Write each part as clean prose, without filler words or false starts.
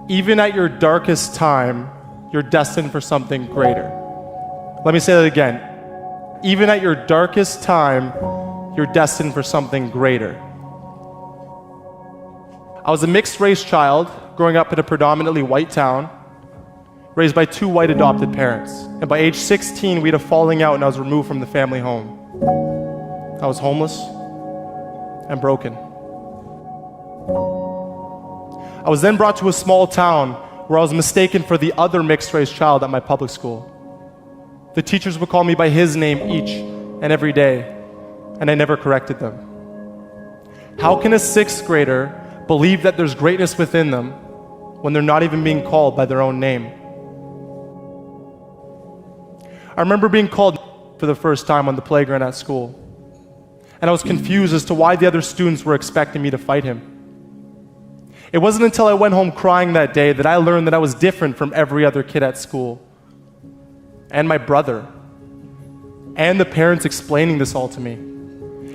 Even at your darkest time, you're destined for something greater. Let me say that again. Even at your darkest time, you're destined for something greater. I was a mixed race child growing up in a predominantly white town, raised by 2 white adopted parents. And by age 16, we had a falling out and I was removed from the family home. I was homeless and broken. I was then brought to a small town where I was mistaken for the other mixed race child at my public school. The teachers would call me by his name each and every day, and I never corrected them. How can a 6th grader believe that there's greatness within them when they're not even being called by their own name? I remember being called for the first time on the playground at school, and I was confused as to why the other students were expecting me to fight him. It wasn't until I went home crying that day that I learned that I was different from every other kid at school, and my brother, and the parents explaining this all to me.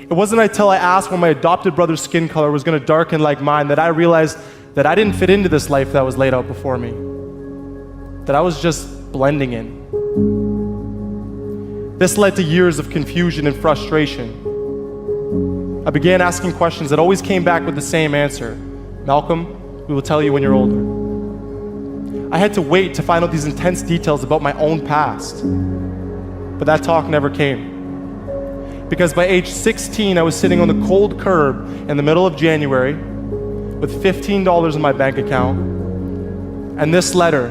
It wasn't until I asked when my adopted brother's skin color was going to darken like mine that I realized that I didn't fit into this life that was laid out before me, that I was just blending in. This led to years of confusion and frustration. I began asking questions that always came back with the same answer. Malcolm, we will tell you when you're older. I had to wait to find out these intense details about my own past. But that talk never came. Because by age 16, I was sitting on the cold curb in the middle of January with $15 in my bank account and this letter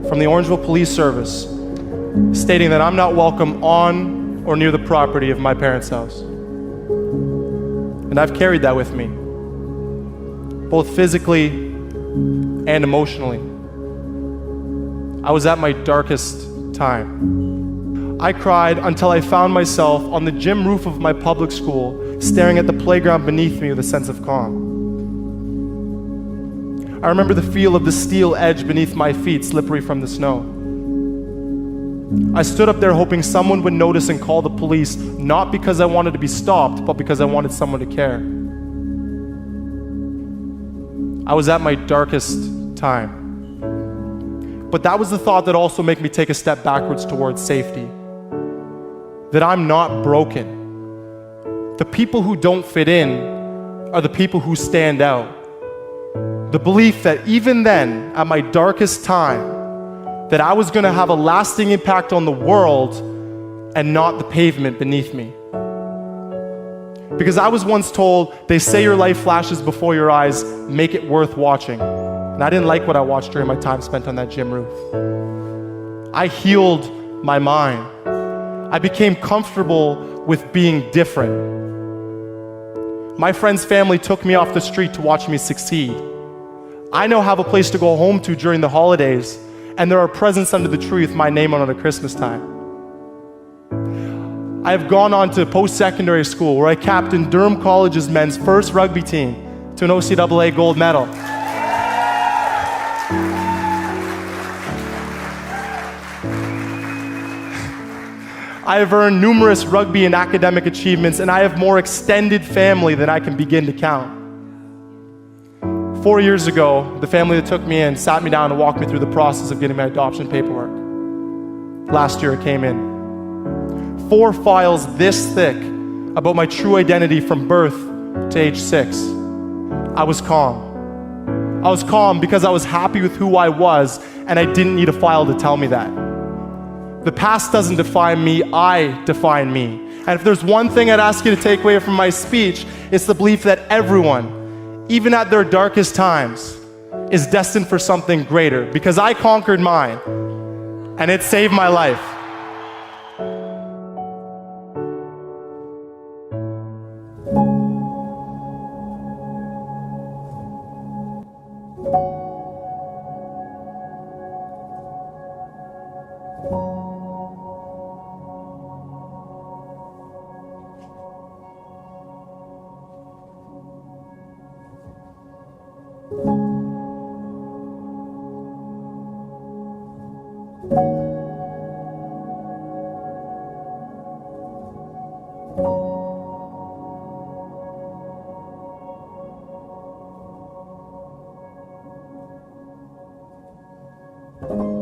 from the Orangeville Police Service stating that I'm not welcome on or near the property of my parents' house. And I've carried that with me, both physically and emotionally. I was at my darkest time. I cried until I found myself on the gym roof of my public school, staring at the playground beneath me with a sense of calm. I remember the feel of the steel edge beneath my feet, slippery from the snow. I stood up there hoping someone would notice and call the police, not because I wanted to be stopped, but because I wanted someone to care. I was at my darkest time. But that was the thought that also made me take a step backwards towards safety. That I'm not broken. The people who don't fit in are the people who stand out. The belief that even then, at my darkest time, that I was going to have a lasting impact on the world and not the pavement beneath me. Because I was once told, they say your life flashes before your eyes, make it worth watching. And I didn't like what I watched during my time spent on that gym roof. I healed my mind. I became comfortable with being different. My friend's family took me off the street to watch me succeed. I now have a place to go home to during the holidays, and there are presents under the tree with my name on it at Christmas time. I have gone on to post-secondary school where I captained Durham College's men's first rugby team to an OCAA gold medal. I have earned numerous rugby and academic achievements, and I have more extended family than I can begin to count. 4 years ago, the family that took me in sat me down and walked me through the process of getting my adoption paperwork. Last year it came in. 4 files this thick about my true identity from birth to age 6. I was calm. I was calm because I was happy with who I was, and I didn't need a file to tell me that. The past doesn't define me, I define me. And if there's one thing I'd ask you to take away from my speech, it's the belief that everyone, even at their darkest times, is destined for something greater, because I conquered mine, and it saved my life. you.